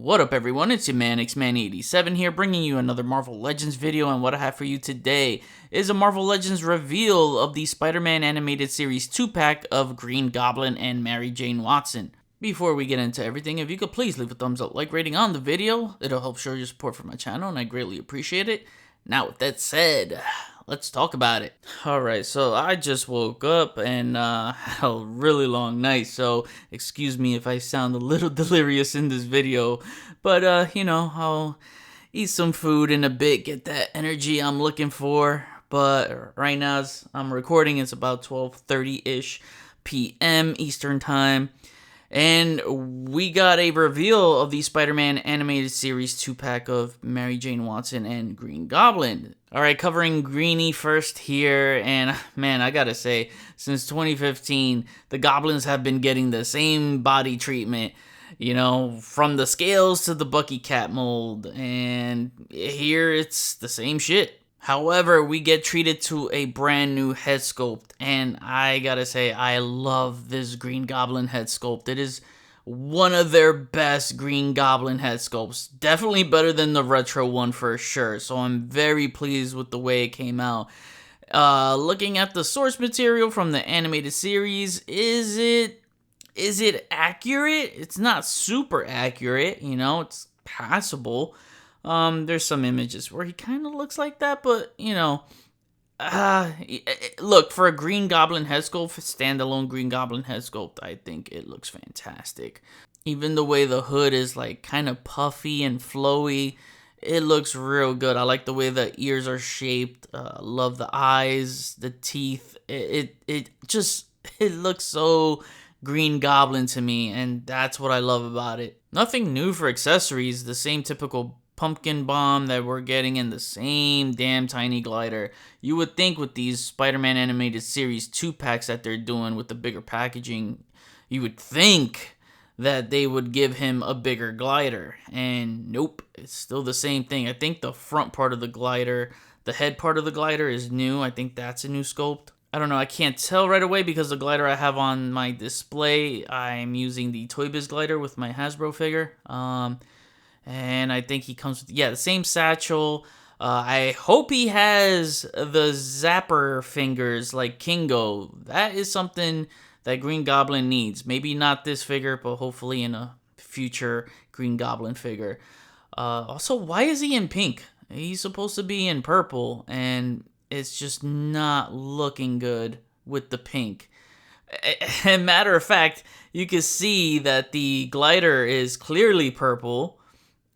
What up everyone, it's your man Xman87 here, bringing you another Marvel Legends video, and what I have for you today is a Marvel Legends reveal of the Spider-Man Animated Series 2-pack of Green Goblin and Mary Jane Watson. Before we get into everything, if you could please leave a thumbs up, like rating on the video, it'll help show your support for my channel and I greatly appreciate it. Now with that said, let's talk about it. Alright, so I just woke up and had a really long night, so excuse me if I sound a little delirious in this video, but you know, I'll eat some food in a bit, get that energy I'm looking for. But right now as I'm recording, it's about 12:30-ish p.m. Eastern time. And we got a reveal of the Spider-Man Animated Series 2-pack of Mary Jane Watson and Green Goblin. Alright, covering Greenie first here, and man, I gotta say, since 2015, the Goblins have been getting the same body treatment, you know, from the scales to the Bucky Cat mold, and here it's the same shit. However, we get treated to a brand new head sculpt, and I gotta say, I love this Green Goblin head sculpt. It is one of their best Green Goblin head sculpts. Definitely better than the retro one for sure, so I'm very pleased with the way it came out. Looking at the source material from the animated series, is it accurate? It's not super accurate, you know, it's passable. There's some images where he kind of looks like that, but, you know, look, for a Green Goblin head sculpt, standalone Green Goblin head sculpt, I think it looks fantastic. Even the way the hood is, like, kind of puffy and flowy, it looks real good. I like the way the ears are shaped, love the eyes, the teeth, it looks so Green Goblin to me, and that's what I love about it. Nothing new for accessories, the same typical pumpkin bomb that we're getting in the same damn tiny glider. You would think with these Spider-Man Animated Series 2-packs that they're doing with the bigger packaging, you would think that they would give him a bigger glider. And nope, it's still the same thing. I think the front part of the glider, the head part of the glider is new. I think that's a new sculpt. I don't know, I can't tell right away because the glider I have on my display, I'm using the Toy Biz glider with my Hasbro figure. And I think he comes with, yeah, the same satchel. I hope he has the zapper fingers like Kingo. That is something that Green Goblin needs. Maybe not this figure, but hopefully in a future Green Goblin figure. Also, why is he in pink? He's supposed to be in purple, and it's just not looking good with the pink. And matter of fact, you can see that the glider is clearly purple,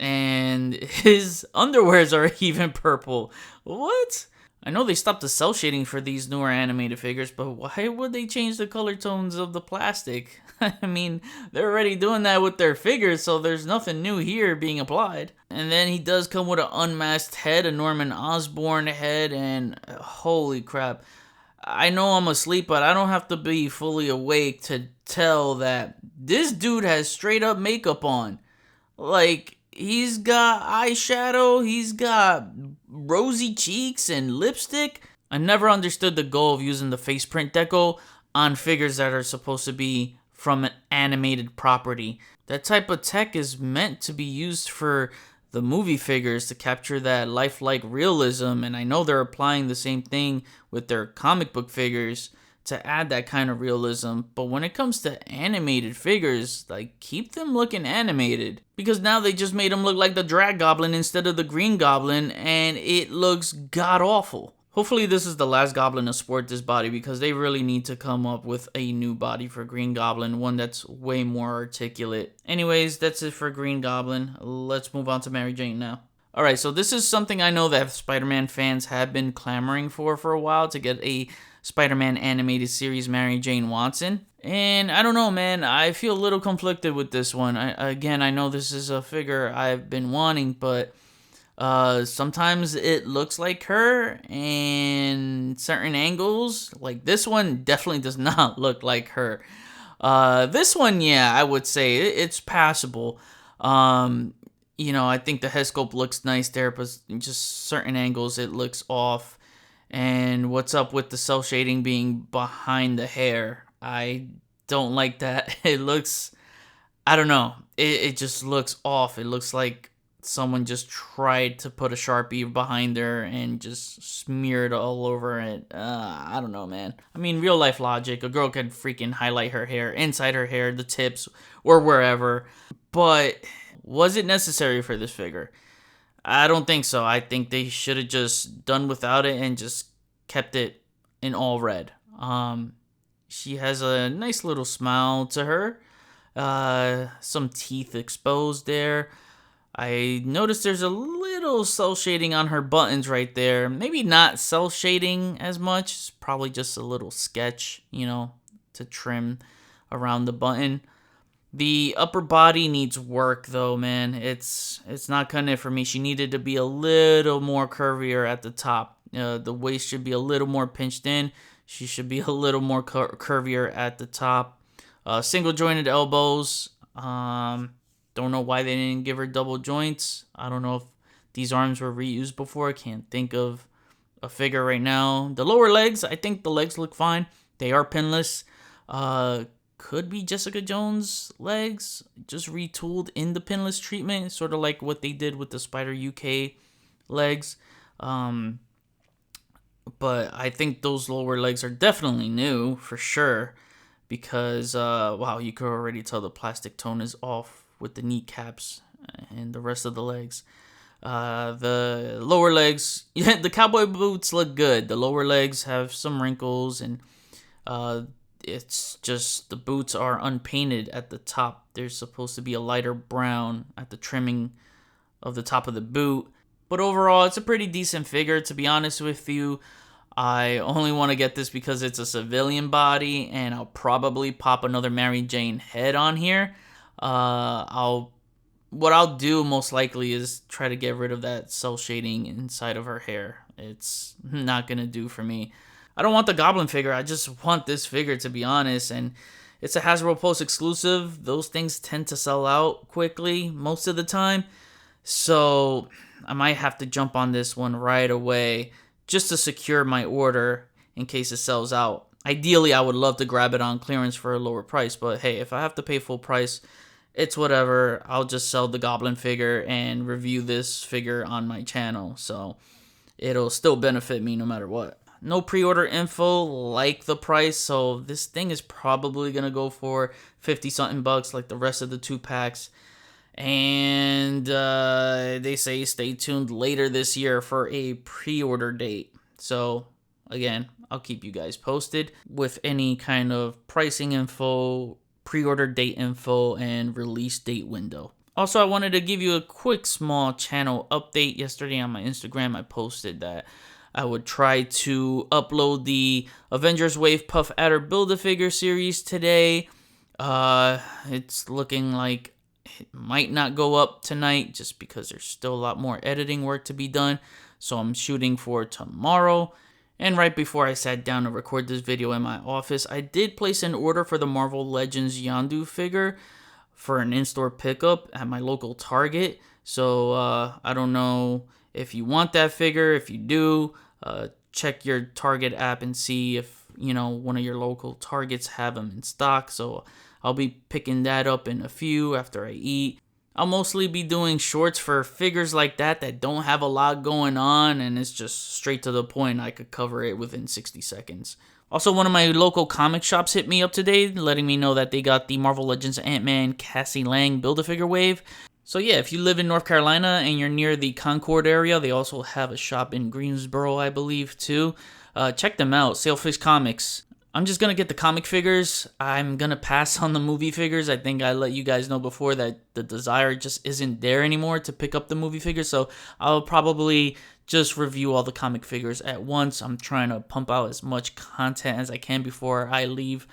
and his underwears are even purple. What? I know they stopped the cell shading for these newer animated figures, but why would they change the color tones of the plastic? I mean, they're already doing that with their figures, so there's nothing new here being applied. And then he does come with an unmasked head, a Norman Osborn head, and holy crap. I know I'm asleep, but I don't have to be fully awake to tell that this dude has straight up makeup on. Like, he's got eyeshadow, he's got rosy cheeks and lipstick. I never understood the goal of using the face print deco on figures that are supposed to be from an animated property. That type of tech is meant to be used for the movie figures to capture that lifelike realism, and I know they're applying the same thing with their comic book figures to add that kind of realism. But when it comes to animated figures, like, keep them looking animated, because now they just made him look like the Drag Goblin instead of the Green Goblin, and it looks god-awful. Hopefully this is the last Goblin to sport this body, because they really need to come up with a new body for Green Goblin, one that's way more articulate. Anyways, that's it for Green Goblin. Let's move on to Mary Jane now. Alright, so this is something I know that Spider-Man fans have been clamoring for a while, to get a Spider-Man Animated Series Mary Jane Watson. And I don't know, man, I feel a little conflicted with this one. I know this is a figure I've been wanting, but sometimes it looks like her in certain angles. Like this one definitely does not look like her. This one, yeah, I would say it's passable. You know, I think the head sculpt looks nice there, but just certain angles it looks off. And what's up with the cell shading being behind the hair? I don't like that. It looks I don't know. It just looks off. It looks like someone just tried to put a Sharpie behind her and just smeared all over it. I don't know, man. I mean, real life logic. A girl could freaking highlight her hair, inside her hair, the tips, or wherever. But was it necessary for this figure? I don't think so. I think they should have just done without it and just kept it in all red. She has a nice little smile to her. Some teeth exposed there. I noticed there's a little cell shading on her buttons right there. Maybe not cell shading as much. It's probably just a little sketch, to trim around the button. The upper body needs work though, man. It's not cutting it for me. She needed to be a little more curvier at the top. The waist should be a little more pinched in. She should be a little more curvier at the top. Single jointed elbows. Don't know why they didn't give her double joints. I don't know if these arms were reused before. I can't think of a figure right now. The lower legs, I think the legs look fine. They are pinless. Could be Jessica Jones' legs, just retooled in the pinless treatment, sort of like what they did with the Spider UK legs. But I think those lower legs are definitely new for sure, because wow, you could already tell the plastic tone is off with the kneecaps and the rest of the legs. The lower legs, yeah, the cowboy boots look good. The lower legs have some wrinkles, and it's just the boots are unpainted at the top. There's supposed to be a lighter brown at the trimming of the top of the boot. But overall, it's a pretty decent figure, to be honest with you. I only want to get this because it's a civilian body, and I'll probably pop another Mary Jane head on here. What I'll do most likely is try to get rid of that cell shading inside of her hair. It's not gonna do for me. I don't want the Goblin figure. I just want this figure, to be honest. And it's a Hasbro Pulse exclusive. Those things tend to sell out quickly most of the time. So I might have to jump on this one right away just to secure my order in case it sells out. Ideally, I would love to grab it on clearance for a lower price. But hey, if I have to pay full price, it's whatever. I'll just sell the Goblin figure and review this figure on my channel. So it'll still benefit me no matter what. No pre-order info, like the price, so this thing is probably gonna go for 50 something bucks like the rest of the 2-packs. And they say stay tuned later this year for a pre-order date. So again, I'll keep you guys posted with any kind of pricing info, pre-order date info, and release date window. Also, I wanted to give you a quick small channel update. Yesterday on my Instagram, I posted that I would try to upload the Avengers Wave Puff Adder Build-A-Figure series today. It's looking like it might not go up tonight just because there's still a lot more editing work to be done. So I'm shooting for tomorrow. And right before I sat down to record this video in my office, I did place an order for the Marvel Legends Yondu figure for an in-store pickup at my local Target. So I don't know if you want that figure. If you do, check your Target app and see if one of your local Targets have them in stock. So I'll be picking that up in a few after I eat. I'll mostly be doing shorts for figures like that don't have a lot going on, and it's just straight to the point. I could cover it within 60 seconds. Also, one of my local comic shops hit me up today, letting me know that they got the Marvel Legends Ant-Man Cassie Lang Build-A-Figure wave. So yeah, if you live in North Carolina and you're near the Concord area, they also have a shop in Greensboro, I believe, too. Check them out, Sailfish Comics. I'm just going to get the comic figures. I'm going to pass on the movie figures. I think I let you guys know before that the desire just isn't there anymore to pick up the movie figures. So I'll probably just review all the comic figures at once. I'm trying to pump out as much content as I can before I leave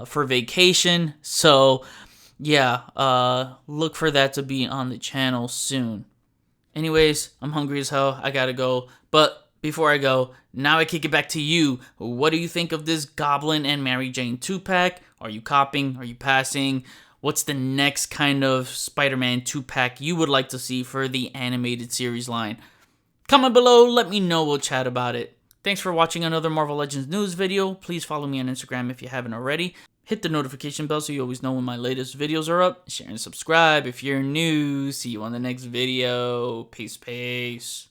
for vacation. So yeah, look for that to be on the channel soon. Anyways, I'm hungry as hell. I gotta go. But before I go, now I kick it back to you. What do you think of this Goblin and Mary Jane 2-pack? Are you copying? Are you passing? What's the next kind of Spider-Man 2-pack you would like to see for the animated series line? Comment below, let me know, we'll chat about it. Thanks for watching another Marvel Legends news video. Please follow me on Instagram if you haven't already. Hit the notification bell so you always know when my latest videos are up. Share and subscribe if you're new. See you on the next video. Peace, peace.